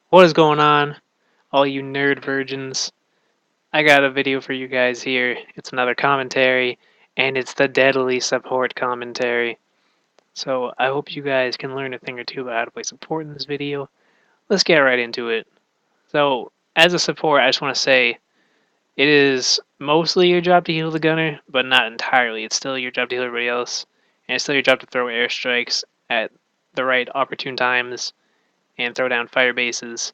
What is going on, all you nerd virgins? I got a video for you guys here. It's another commentary, and it's the deadly support commentary. So I hope you guys can learn a thing or two about how to play support in this video. Let's get right into it. So, as a support, I just want to say it is mostly your job to heal the gunner, but not entirely. It's still your job to heal everybody else, and it's still your job to throw airstrikes at the right opportune times and throw down fire bases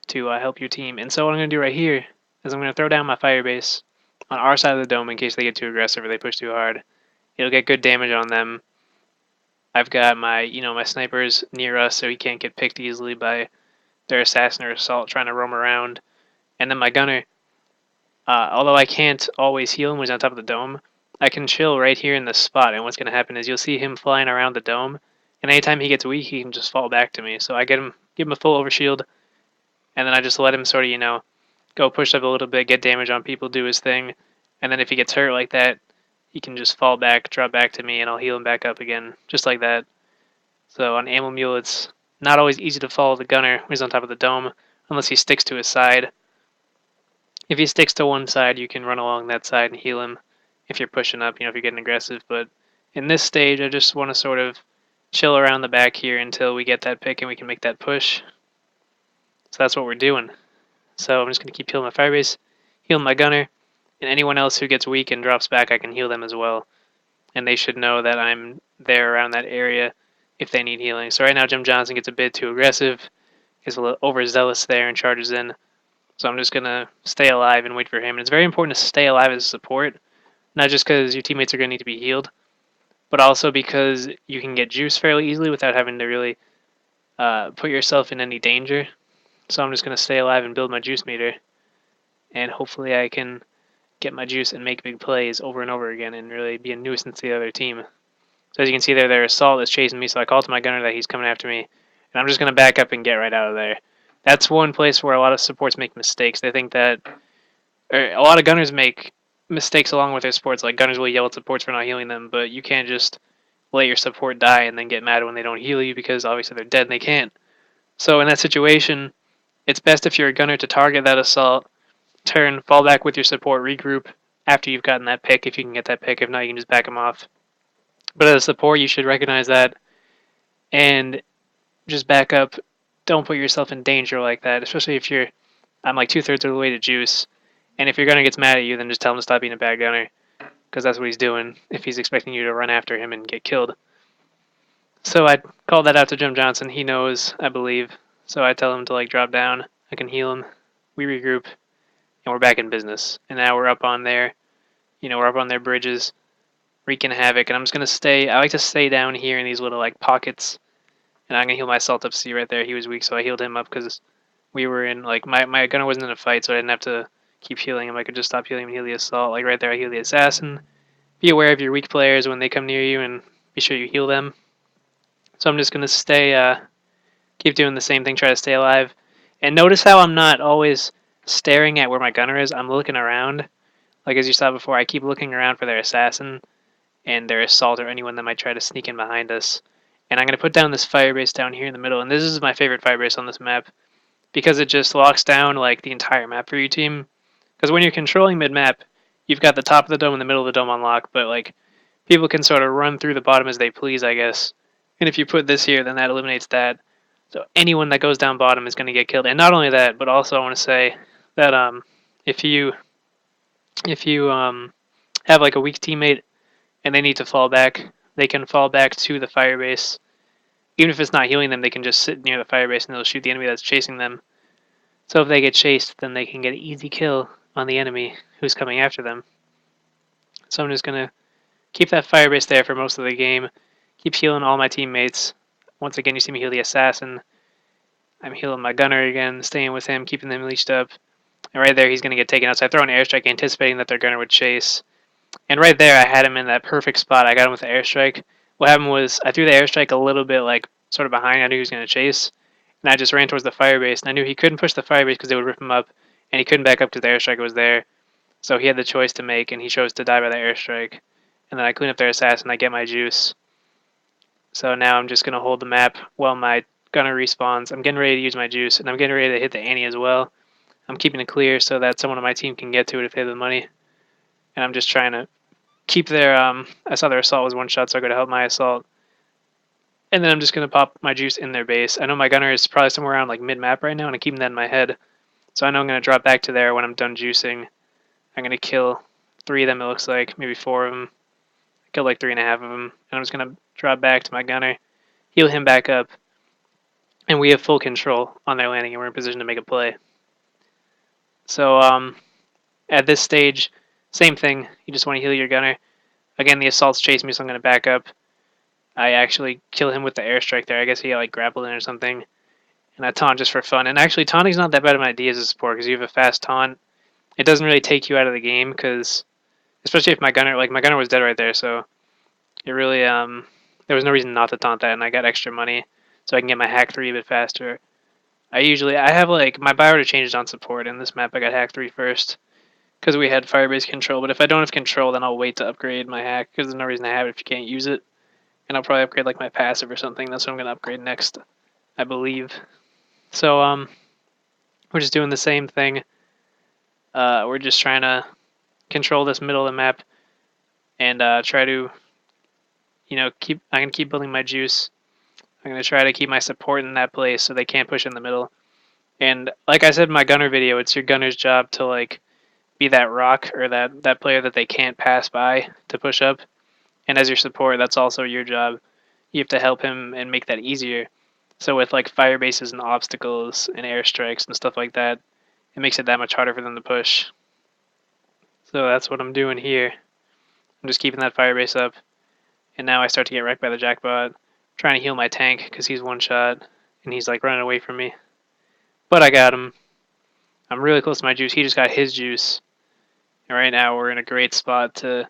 to help your team. And so what I'm going to do right here is I'm going to throw down my fire base on our side of the dome in case they get too aggressive or they push too hard. It'll get good damage on them. I've got my snipers near us so he can't get picked easily by their assassin or assault trying to roam around. And then my gunner, although I can't always heal him when he's on top of the dome, I can chill right here in this spot. And what's going to happen is you'll see him flying around the dome. And anytime he gets weak, he can just fall back to me. So I give him a full overshield, and then I just let him sort of go push up a little bit, get damage on people, do his thing, and then if he gets hurt like that, he can just fall back, drop back to me, and I'll heal him back up again, just like that. So on Ammomule, it's not always easy to follow the gunner when he's on top of the dome, unless he sticks to his side. If he sticks to one side, you can run along that side and heal him if you're pushing up, if you're getting aggressive. But in this stage, I just want to sort of chill around the back here until we get that pick and we can make that push. So that's what we're doing. So I'm just going to keep healing my firebase, healing my gunner, and anyone else who gets weak and drops back, I can heal them as well. And they should know that I'm there around that area if they need healing. So right now Jim Johnson gets a bit too aggressive, gets a little overzealous there and charges in. So I'm just going to stay alive and wait for him. And it's very important to stay alive as a support, not just because your teammates are going to need to be healed, but also because you can get juice fairly easily without having to really put yourself in any danger. So I'm just going to stay alive and build my juice meter, and hopefully I can get my juice and make big plays over and over again and really be a nuisance to the other team. So as you can see there, their assault is chasing me, so I call to my gunner that he's coming after me, and I'm just going to back up and get right out of there. That's one place where a lot of supports make mistakes. They think that, or a lot of gunners make mistakes along with their supports, like gunners will yell at supports for not healing them, but you can't just let your support die and then get mad when they don't heal you because obviously they're dead and they can't. So in that situation, it's best if you're a gunner to target that assault, turn, fall back with your support, regroup after you've gotten that pick, if you can get that pick. If not, you can just back them off. But as a support, you should recognize that and just back up. Don't put yourself in danger like that, especially if I'm like 2/3 of the way to juice. And if your gunner gets mad at you, then just tell him to stop being a bad gunner, because that's what he's doing if he's expecting you to run after him and get killed. So I called that out to Jim Johnson. He knows, I believe. So I tell him to drop down. I can heal him. We regroup, and we're back in business. And now we're up on we're up on their bridges, wreaking havoc. And I'm just gonna stay. I like to stay down here in these little pockets, and I'm gonna heal my Salt up C right there. He was weak, so I healed him up because we were in my gunner wasn't in a fight, so I didn't have to keep healing him. I could just stop healing him and heal the assault. Like right there, I heal the assassin. Be aware of your weak players when they come near you, and be sure you heal them. So I'm just gonna keep doing the same thing, try to stay alive. And notice how I'm not always staring at where my gunner is. I'm looking around. Like as you saw before, I keep looking around for their assassin and their assault or anyone that might try to sneak in behind us. And I'm going to put down this firebase down here in the middle. And this is my favorite firebase on this map because it just locks down the entire map for your team. Because when you're controlling mid-map, you've got the top of the dome and the middle of the dome on lock, but people can sort of run through the bottom as they please, I guess. And if you put this here, then that eliminates that. So anyone that goes down bottom is going to get killed. And not only that, but also I want to say that if you have a weak teammate and they need to fall back, they can fall back to the firebase. Even if it's not healing them, they can just sit near the firebase and they'll shoot the enemy that's chasing them. So if they get chased, then they can get an easy kill on the enemy who's coming after them. So I'm just going to keep that firebase there for most of the game. Keep healing all my teammates. Once again, you see me heal the assassin. I'm healing my gunner again, staying with him, keeping them leashed up. And right there, he's going to get taken out. So I throw an airstrike, anticipating that their gunner would chase. And right there, I had him in that perfect spot. I got him with the airstrike. What happened was I threw the airstrike a little bit, sort of behind. I knew he was going to chase. And I just ran towards the firebase. And I knew he couldn't push the firebase because they would rip him up. And he couldn't back up because the airstrike was there. So he had the choice to make, and he chose to die by the airstrike. And then I clean up their assassin. I get my juice. So now I'm just going to hold the map while my gunner respawns. I'm getting ready to use my juice, and I'm getting ready to hit the Annie as well. I'm keeping it clear so that someone on my team can get to it if they have the money. And I'm just trying to keep their, I saw their assault was one shot, so I go to help my assault. And then I'm just going to pop my juice in their base. I know my gunner is probably somewhere around like mid-map right now, and I'm keeping that in my head. So I know I'm going to drop back to there when I'm done juicing. I'm going to kill 3 of them, it looks like, maybe 4 of them. I killed like 3.5 of them. And I'm just going to drop back to my gunner, heal him back up, and we have full control on their landing, and we're in position to make a play. So at this stage, same thing. You just want to heal your gunner. Again, the assault's chasing me, so I'm going to back up. I actually kill him with the airstrike there. I guess he got like grappled in or something. And I taunt just for fun. And actually, taunting's not that bad of an idea as a support because you have a fast taunt. It doesn't really take you out of the game because, especially if my gunner was dead right there, so it really there was no reason not to taunt that, and I got extra money so I can get my hack 3 a bit faster. I have like my bio order changed on support. In this map, I got hack 3 first because we had firebase control. But if I don't have control, then I'll wait to upgrade my hack because there's no reason to have it if you can't use it. And I'll probably upgrade like my passive or something. That's what I'm gonna upgrade next, I believe. So we're just doing the same thing. We're just trying to control this middle of the map and try to, I'm gonna keep building my juice. I'm gonna try to keep my support in that place so they can't push in the middle. And like I said in my gunner video, it's your gunner's job to like be that rock or that player that they can't pass by to push up. And as your support, that's also your job. You have to help him and make that easier. So with like fire bases and obstacles and airstrikes and stuff like that, it makes it that much harder for them to push. So that's what I'm doing here. I'm just keeping that fire base up. And now I start to get wrecked by the jackbot. Trying to heal my tank because he's one shot and he's like running away from me. But I got him. I'm really close to my juice. He just got his juice. And right now we're in a great spot to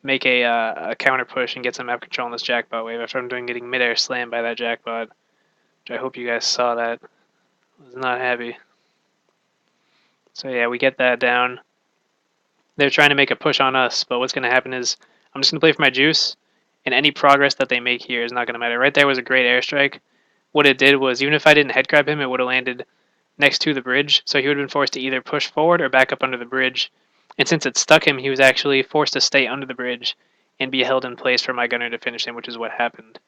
make a counter push and get some map control on this jackbot wave after I'm getting midair slammed by that jackbot. Which I hope you guys saw that. I was not happy. So yeah, we get that down. They're trying to make a push on us, but what's going to happen is I'm just going to play for my juice, and any progress that they make here is not going to matter. Right there was a great airstrike. What it did was, even if I didn't head grab him, it would have landed next to the bridge, so he would have been forced to either push forward or back up under the bridge. And since it stuck him, he was actually forced to stay under the bridge and be held in place for my gunner to finish him, which is what happened.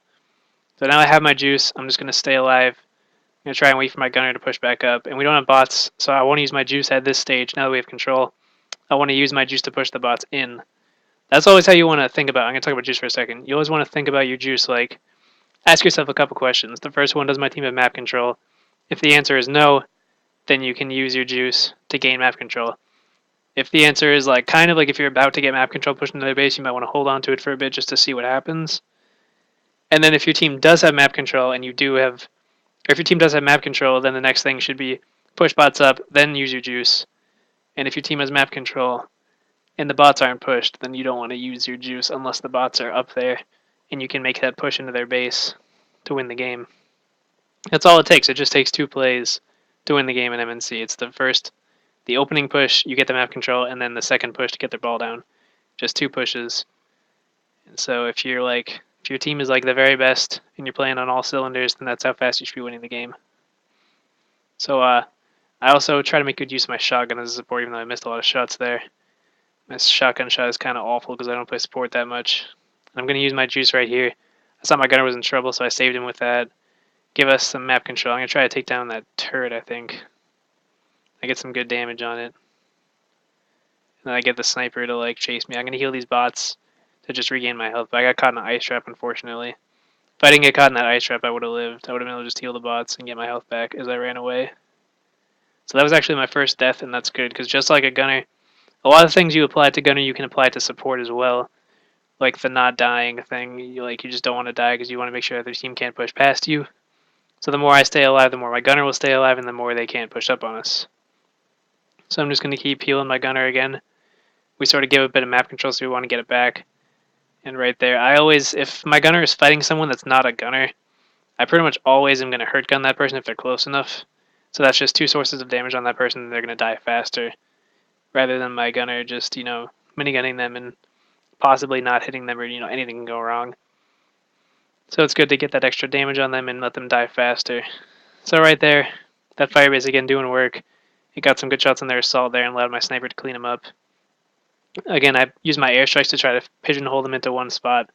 So now I have my juice. I'm just going to stay alive. I'm going to try and wait for my gunner to push back up. And we don't have bots, so I want to use my juice at this stage now that we have control. I want to use my juice to push the bots in. That's always how you want to think about it. I'm going to talk about juice for a second. You always want to think about your juice like, ask yourself a couple questions. The first one, does my team have map control? If the answer is no, then you can use your juice to gain map control. If the answer is like kind of like if you're about to get map control pushed into their base, you might want to hold on to it for a bit just to see what happens. And then if your team does have map control and if your team does have map control, then the next thing should be push bots up, then use your juice. And if your team has map control and the bots aren't pushed, then you don't want to use your juice unless the bots are up there and you can make that push into their base to win the game. That's all it takes. It just takes 2 plays to win the game in MNC. It's the opening push, you get the map control, and then the second push to get their ball down. Just 2 pushes. And so if your team is like the very best and you're playing on all cylinders, then that's how fast you should be winning the game. So I also try to make good use of my shotgun as a support, even though I missed a lot of shots there. My shotgun shot is kind of awful because I don't play support that much. And I'm going to use my juice right here. I saw my gunner was in trouble, so I saved him with that. Give us some map control. I'm going to try to take down that turret, I think. I get some good damage on it. And then I get the sniper to like chase me. I'm going to heal these bots to just regain my health. But I got caught in an ice trap, unfortunately. If I didn't get caught in that ice trap, I would have lived. I would have been able to just heal the bots and get my health back as I ran away. So that was actually my first death, and that's good, because just like a gunner, a lot of things you apply to gunner, you can apply to support as well. Like the not dying thing, you just don't want to die because you want to make sure that their team can't push past you. So the more I stay alive, the more my gunner will stay alive, and the more they can't push up on us. So I'm just going to keep healing my gunner again. We sort of give a bit of map control, so we want to get it back. And right there, if my gunner is fighting someone that's not a gunner, I pretty much always am going to hurt gun that person if they're close enough. So that's just 2 sources of damage on that person, and they're going to die faster. Rather than my gunner just, minigunning them and possibly not hitting them, or anything can go wrong. So it's good to get that extra damage on them and let them die faster. So right there, that firebase again doing work. It got some good shots on their assault there and allowed my sniper to clean them up. Again, I used my airstrikes to try to pigeonhole them into one spot.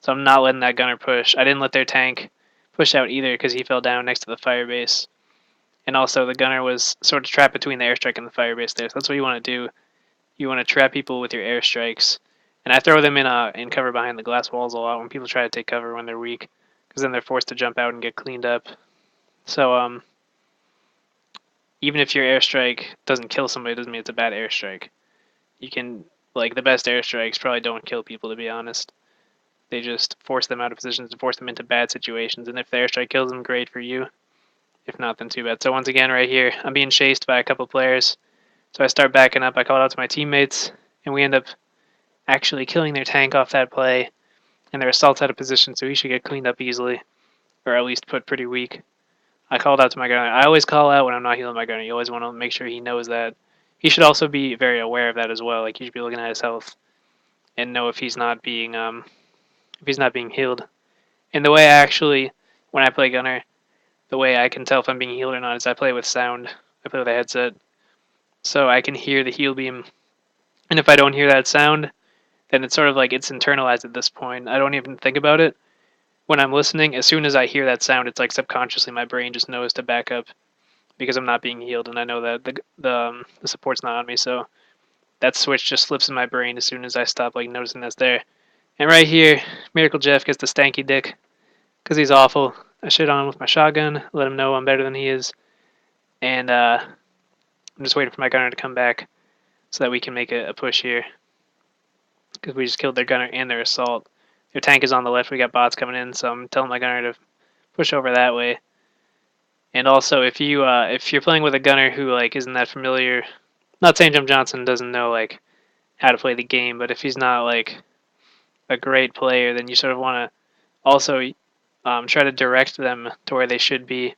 So I'm not letting that gunner push. I didn't let their tank push out either because he fell down next to the firebase. And also the gunner was sort of trapped between the airstrike and the firebase there. So that's what you want to do. You want to trap people with your airstrikes. And I throw them in cover behind the glass walls a lot when people try to take cover when they're weak, because then they're forced to jump out and get cleaned up. So even if your airstrike doesn't kill somebody, it doesn't mean it's a bad airstrike. You can, like, the best airstrikes probably don't kill people, to be honest. They just force them out of positions and force them into bad situations. And if the airstrike kills them, great for you. If not, then too bad. So once again, right here, I'm being chased by a couple players. So I start backing up. I call out to my teammates, and we end up actually killing their tank off that play. And their assault's out of position, so he should get cleaned up easily, or at least put pretty weak. I called out to my gunner. I always call out when I'm not healing my gunner. You always want to make sure he knows that. He should also be very aware of that as well. Like, he should be looking at his health and know if he's not being healed. And the way I actually, when I play gunner, the way I can tell if I'm being healed or not is I play with sound. I play with a headset, so I can hear the heal beam. And if I don't hear that sound, then it's sort of like it's internalized at this point. I don't even think about it when I'm listening. As soon as I hear that sound, it's like subconsciously my brain just knows to back up because I'm not being healed, and I know that the support's not on me. So that switch just flips in my brain as soon as I stop like noticing that's there. And right here, Miracle Jeff gets the stanky dick because he's awful. I shit on him with my shotgun, let him know I'm better than he is, and I'm just waiting for my gunner to come back so that we can make a push here because we just killed their gunner and their assault. Their tank is on the left. We got bots coming in, so I'm telling my gunner to push over that way. And also, if you're playing with a gunner who like isn't that familiar, not saying Jim Johnson doesn't know like how to play the game, but if he's not like a great player, then you sort of want to also try to direct them to where they should be.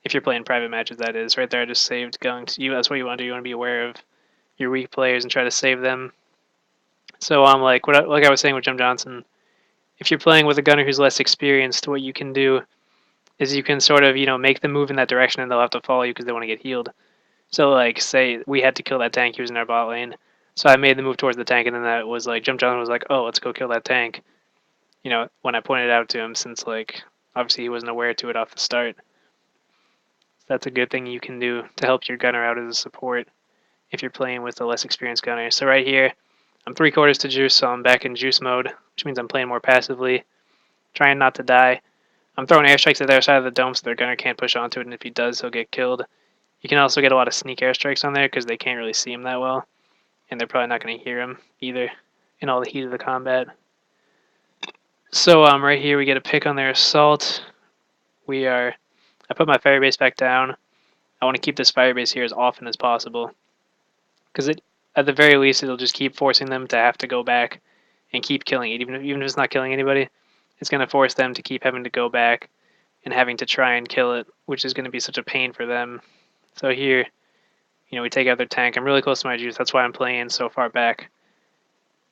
If you're playing private matches, that is. Right there, I just saved going to you. That's what you want to do. You want to be aware of your weak players and try to save them. So like I was saying with Jim Johnson, if you're playing with a gunner who's less experienced, what you can do is you can sort of make them move in that direction, and they'll have to follow you because they want to get healed. So like say we had to kill that tank, he was in our bot lane, so I made the move towards the tank, and then that was like Jim Johnson was like, oh, let's go kill that tank. When I pointed it out to him, since like obviously he wasn't aware to it off the start. That's a good thing you can do to help your gunner out as a support if you're playing with a less experienced gunner. So right here, I'm 3/4 to juice, so I'm back in juice mode, which means I'm playing more passively, trying not to die. I'm throwing airstrikes at their side of the dome so their gunner can't push onto it, and if he does, he'll get killed. You can also get a lot of sneak airstrikes on there because they can't really see him that well, and they're probably not going to hear him either in all the heat of the combat. So right here we get a pick on their assault. I put my firebase back down. I want to keep this firebase here as often as possible because at the very least it'll just keep forcing them to have to go back and keep killing it, even if it's not killing anybody. It's going to force them to keep having to go back and having to try and kill it, which is going to be such a pain for them. So here, we take out their tank. I'm really close to my juice. That's why I'm playing so far back.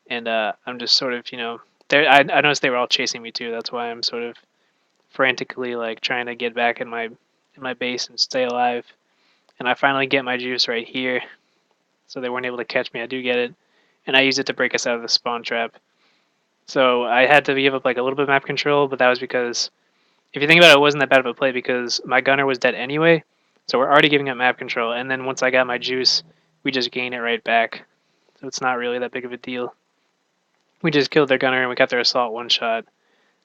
And I'm just sort of, I noticed they were all chasing me too. That's why I'm sort of frantically like trying to get back in my base and stay alive. And I finally get my juice right here. So they weren't able to catch me. I do get it. And I use it to break us out of the spawn trap. So I had to give up like a little bit of map control, but that was because if you think about it, it wasn't that bad of a play because my gunner was dead anyway. So we're already giving up map control. And then once I got my juice, we just gain it right back. So it's not really that big of a deal. We just killed their gunner and we got their assault one shot.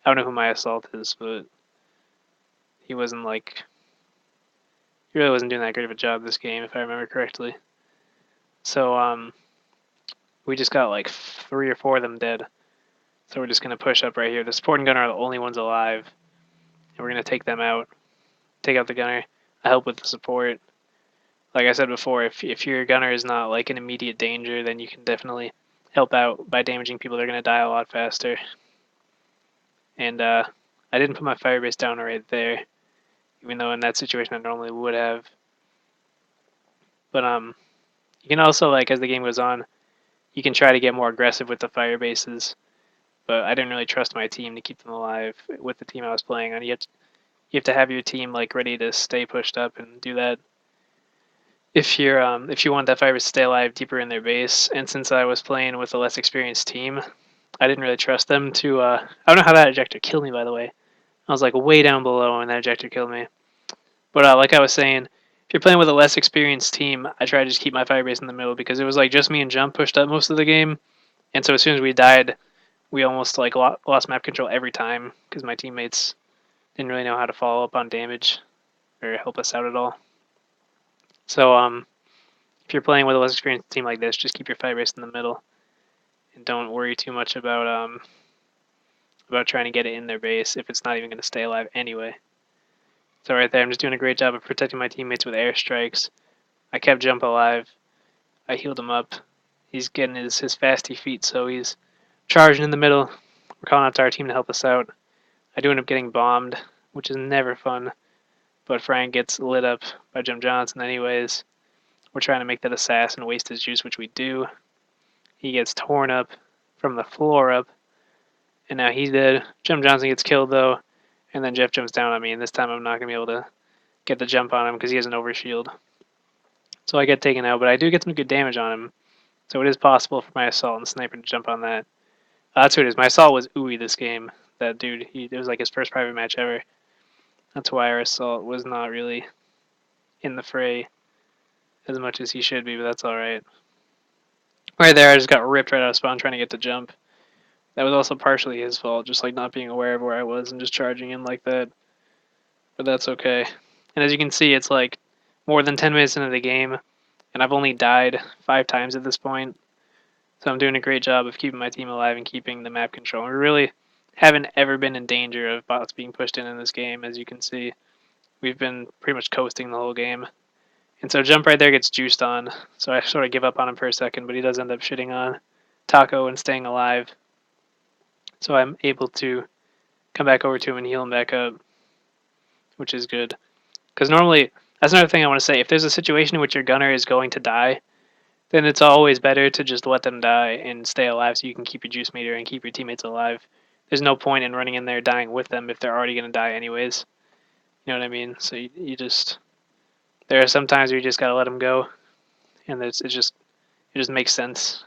I don't know who my assault is, but he wasn't like... He really wasn't doing that great of a job this game, if I remember correctly. So, we just got like 3 or 4 of them dead. So we're just going to push up right here. The support and gunner are the only ones alive. And we're going to take them out. Take out the gunner. I help with the support. Like I said before, if your gunner is not like in immediate danger, then you can definitely help out by damaging people. They're going to die a lot faster. And I didn't put my firebase down right there, even though in that situation I normally would have. But you can also, like, as the game goes on, you can try to get more aggressive with the fire bases. but I didn't really trust my team to keep them alive with the team I was playing on. You have to have your team like ready to stay pushed up and do that if you want that fiber to stay alive deeper in their base. And since I was playing with a less experienced team, I didn't really trust them to. I don't know how that ejector killed me, by the way. I was like way down below when that ejector killed me. But like I was saying, if you're playing with a less experienced team, I try to just keep my fire base in the middle because it was like just me and Jump pushed up most of the game, and so as soon as we died, we almost like lost map control every time because my teammates didn't really know how to follow up on damage or help us out at all. So if you're playing with a less experienced team like this, just keep your fire base in the middle and don't worry too much about trying to get it in their base if it's not even going to stay alive anyway. So right there, I'm just doing a great job of protecting my teammates with airstrikes. I kept Jump alive. I healed him up. He's getting his fasty feet, so he's charging in the middle. We're calling out to our team to help us out. I do end up getting bombed, which is never fun, but Frank gets lit up by Jim Johnson anyways. We're trying to make that assassin waste his juice, which we do. He gets torn up from the floor up, and now he's dead. Jim Johnson gets killed, though, and then Jeff jumps down on me, and this time I'm not going to be able to get the jump on him because he has an overshield. So I get taken out, but I do get some good damage on him, so it is possible for my assault and sniper to jump on that. That's who it is. My assault was ooey this game. That dude, it was like his first private match ever. That's why our assault was not really in the fray as much as he should be, but that's alright. Right there, I just got ripped right out of spawn trying to get the jump. That was also partially his fault, just like not being aware of where I was and just charging in like that. But that's okay. And as you can see, it's like more than 10 minutes into the game, and I've only died 5 times at this point. So I'm doing a great job of keeping my team alive and keeping the map control. We really haven't ever been in danger of bots being pushed in this game, as you can see. We've been pretty much coasting the whole game. And so Jump right there gets juiced on, so I sort of give up on him for a second, but he does end up shitting on Taco and staying alive. So I'm able to come back over to him and heal him back up, which is good. Because normally, that's another thing I want to say. If there's a situation in which your gunner is going to die, then it's always better to just let them die and stay alive so you can keep your juice meter and keep your teammates alive. There's no point in running in there dying with them if they're already going to die anyways. You know what I mean? So you just... There are some times where you just got to let them go, and it just makes sense.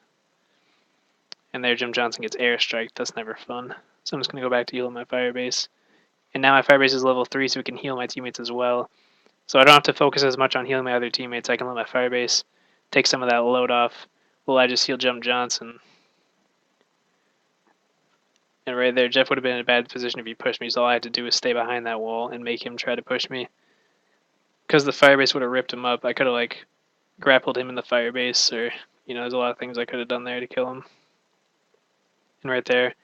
And there Jim Johnson gets airstriked. That's never fun. So I'm just going to go back to heal my firebase. And now my firebase is level 3, so we can heal my teammates as well. So I don't have to focus as much on healing my other teammates. I can let my firebase take some of that load off while I just heal Jim Johnson. And right there, Jeff would have been in a bad position if he pushed me, so all I had to do was stay behind that wall and make him try to push me. Because the firebase would have ripped him up, I could have, like, grappled him in the firebase, or, you know, there's a lot of things I could have done there to kill him. And right there,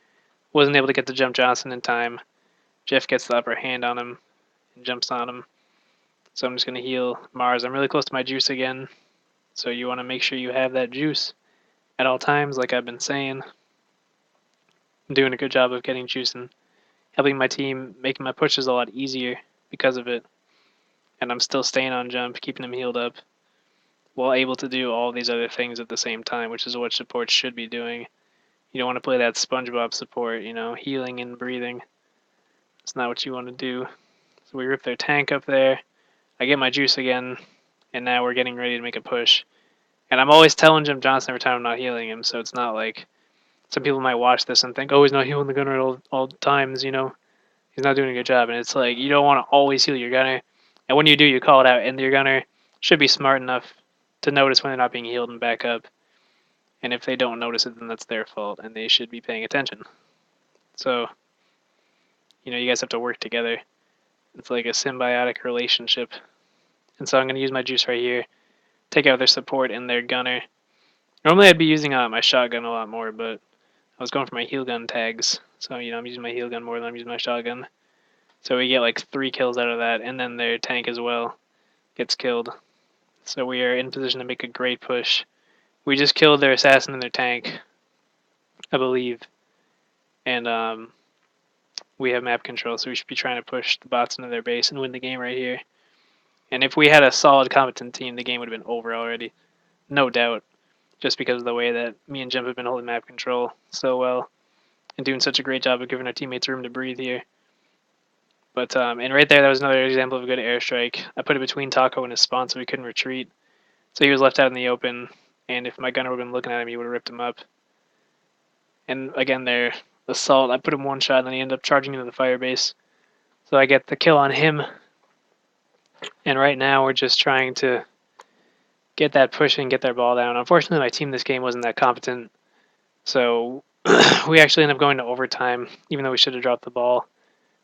wasn't able to get the Jump Johnson in time. Jeff gets the upper hand on him and jumps on him. So I'm just going to heal Mars. I'm really close to my juice again, so you want to make sure you have that juice at all times, like I've been saying. I'm doing a good job of getting juice and helping my team, making my pushes a lot easier because of it. And I'm still staying on Jump, keeping him healed up, while able to do all these other things at the same time, which is what supports should be doing. You don't want to play that SpongeBob support, you know, healing and breathing. That's not what you want to do. So we rip their tank up there. I get my juice again, and now we're getting ready to make a push. And I'm always telling Jim Johnson every time I'm not healing him, so it's not like some people might watch this and think, oh, he's not healing the gunner at all times, you know. He's not doing a good job. And it's like, you don't want to always heal your gunner. And when you do, you call it out, and your gunner should be smart enough to notice when they're not being healed and back up. And if they don't notice it, then that's their fault, and they should be paying attention. So, you know, you guys have to work together. It's like a symbiotic relationship. And so I'm going to use my juice right here, take out their support and their gunner. Normally I'd be using my shotgun a lot more, but I was going for my heal gun tags. So, you know, I'm using my heal gun more than I'm using my shotgun. So we get like 3 kills out of that, and then their tank as well gets killed. So we are in position to make a great push. We just killed their assassin and their tank, I believe. And we have map control, so we should be trying to push the bots into their base and win the game right here. And if we had a solid, competent team, the game would have been over already. No doubt. Just because of the way that me and Jim have been holding map control so well. and doing such a great job of giving our teammates room to breathe here. But and right there, that was another example of a good airstrike. I put it between Taco and his spawn so he couldn't retreat. So he was left out in the open, and if my gunner would have been looking at him, he would have ripped him up. And again, there, assault. I put him one shot, and then he ended up charging into the fire base. So I get the kill on him. And right now, we're just trying to get that push and get their ball down. Unfortunately, my team this game wasn't that competent. So we actually end up going to overtime, even though we should have dropped the ball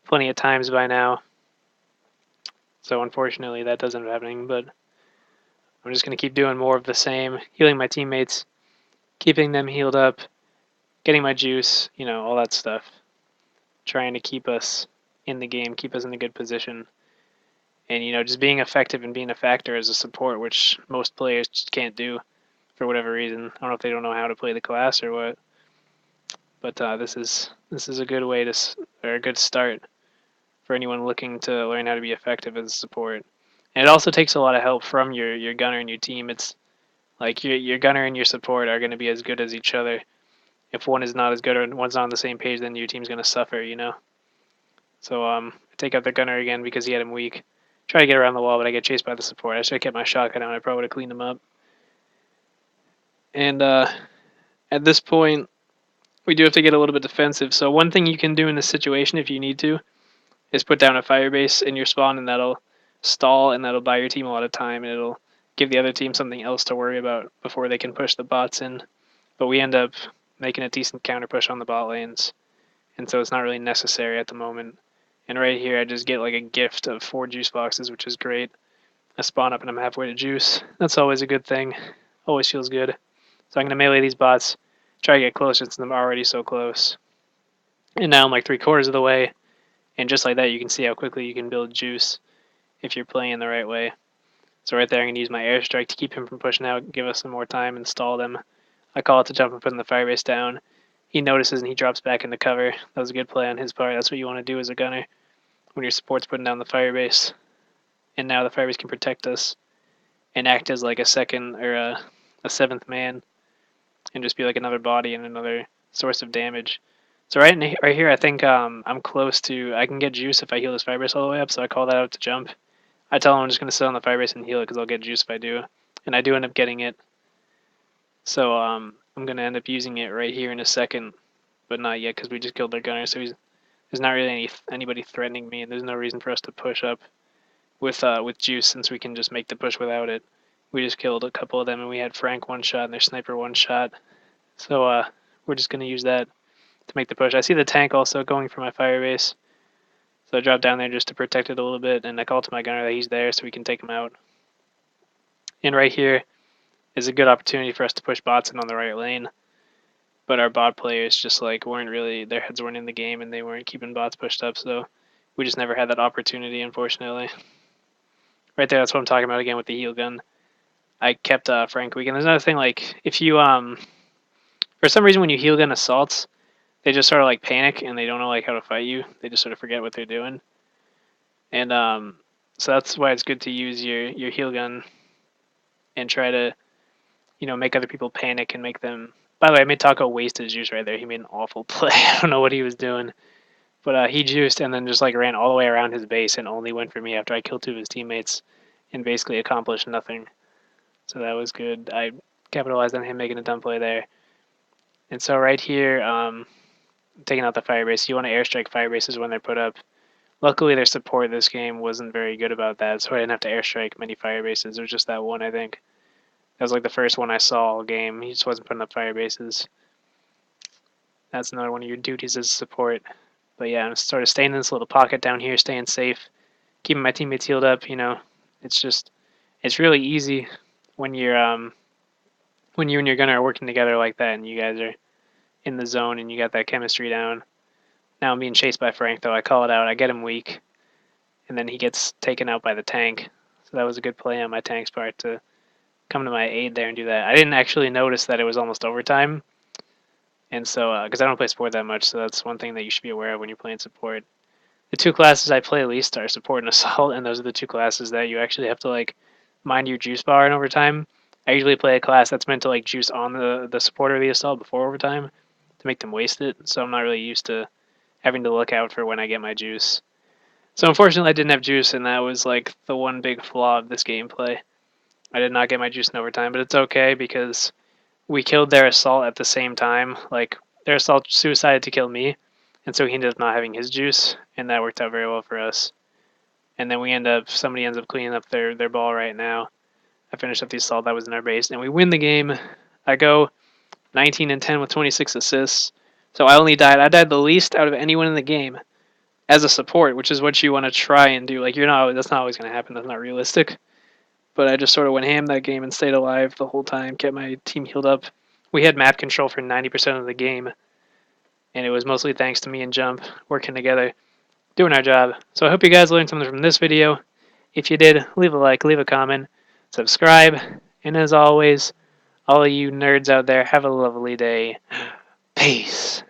plenty of times by now. So unfortunately, that doesn't end up happening. But I'm just going to keep doing more of the same, healing my teammates, keeping them healed up, getting my juice, all that stuff. Trying to keep us in the game, keep us in a good position. And, just being effective and being a factor as a support, which most players just can't do for whatever reason. I don't know if they don't know how to play the class or what. But this is a good way or a good start for anyone looking to learn how to be effective as a support. And it also takes a lot of help from your gunner and your team. It's like your gunner and your support are going to be as good as each other. If one is not as good or one's not on the same page, then your team's going to suffer, So I take out the gunner again because he had him weak. Try to get around the wall, but I get chased by the support. I should have kept my shotgun out. I probably would have cleaned him up. And at this point, we do have to get a little bit defensive. So one thing you can do in this situation, if you need to, is put down a fire base in your spawn, and that'll stall, and that'll buy your team a lot of time, and it'll give the other team something else to worry about before they can push the bots in. But we end up making a decent counter push on the bot lanes, and so it's not really necessary at the moment. And right here, I just get like a gift of 4 juice boxes, which is great. I spawn up and I'm halfway to juice. That's always a good thing. Always feels good. So I'm going to melee these bots, try to get closer since I'm already so close. And now I'm like 3/4 of the way, and just like that, you can see how quickly you can build juice if you're playing the right way. So right there, I'm going to use my airstrike to keep him from pushing out, give us some more time, and stall them. I call it to jump and put the firebase down. He notices and he drops back into cover. That was a good play on his part. That's what you want to do as a gunner when your support's putting down the firebase. And now the firebase can protect us and act as like a second or a seventh man and just be like another body and another source of damage. So right here, I think I'm close to. I can get juice if I heal this firebase all the way up. So I call that out to jump. I tell him I'm just going to sit on the firebase and heal it because I'll get juice if I do. And I do end up getting it. So I'm going to end up using it right here in a second. But not yet because we just killed their gunner. So there's not really anybody threatening me. And there's no reason for us to push up with juice since we can just make the push without it. We just killed a couple of them and we had Frank one shot and their sniper one shot. So we're just going to use that to make the push. I see the tank also going for my firebase. So I drop down there just to protect it a little bit, and I call to my gunner that he's there so we can take him out. And right here is a good opportunity for us to push bots in on the right lane. But our bot players just like their heads weren't in the game and they weren't keeping bots pushed up, so we just never had that opportunity, unfortunately. Right there, that's what I'm talking about again with the heal gun. I kept Frank weak. And there's another thing, like, if you, for some reason when you heal gun assaults, they just sort of like panic and they don't know like how to fight you. They just sort of forget what they're doing. And so that's why it's good to use your heal gun and try to, make other people panic and make them. By the way, I made Taco waste his juice right there. He made an awful play. I don't know what he was doing, but he juiced and then just like ran all the way around his base and only went for me after I killed 2 of his teammates and basically accomplished nothing. So that was good. I capitalized on him making a dumb play there. And so right here, taking out the firebase. You want to airstrike firebases when they're put up. Luckily, their support this game wasn't very good about that, so I didn't have to airstrike many firebases. There was just that one, I think. That was like the first one I saw all game. He just wasn't putting up firebases. That's another one of your duties as support. But yeah, I'm sort of staying in this little pocket down here, staying safe, keeping my teammates healed up. It's really easy when you and your gunner are working together like that, and you guys are in the zone and you got that chemistry down. Now I'm being chased by Frank, though. I call it out. I get him weak, and then he gets taken out by the tank. So that was a good play on my tank's part to come to my aid there and do that. I didn't actually notice that it was almost overtime, and so because I don't play support that much, so that's one thing that you should be aware of when you're playing support. The 2 classes I play least are support and assault, and those are the 2 classes that you actually have to like mind your juice bar in overtime. I usually play a class that's meant to like juice on the support or the assault before overtime, to make them waste it, so I'm not really used to having to look out for when I get my juice. So unfortunately, I didn't have juice, and that was like the one big flaw of this gameplay. I did not get my juice in overtime, but it's okay because we killed their assault at the same time. Like, their assault suicided to kill me, and so he ended up not having his juice, and that worked out very well for us. And then somebody ends up cleaning up their ball right now. I finished up the assault that was in our base, and we win the game. I go 19 and 10 with 26 assists. So I died the least out of anyone in the game as a support, which is what you want to try and do. Like, that's not always going to happen. That's not realistic. But I just sort of went ham that game and stayed alive the whole time, kept my team healed up. We had map control for 90% of the game, and it was mostly thanks to me and Jump working together, doing our job. So I hope you guys learned something from this video. If you did, leave a like, leave a comment, subscribe, and as always, all of you nerds out there, have a lovely day. Peace.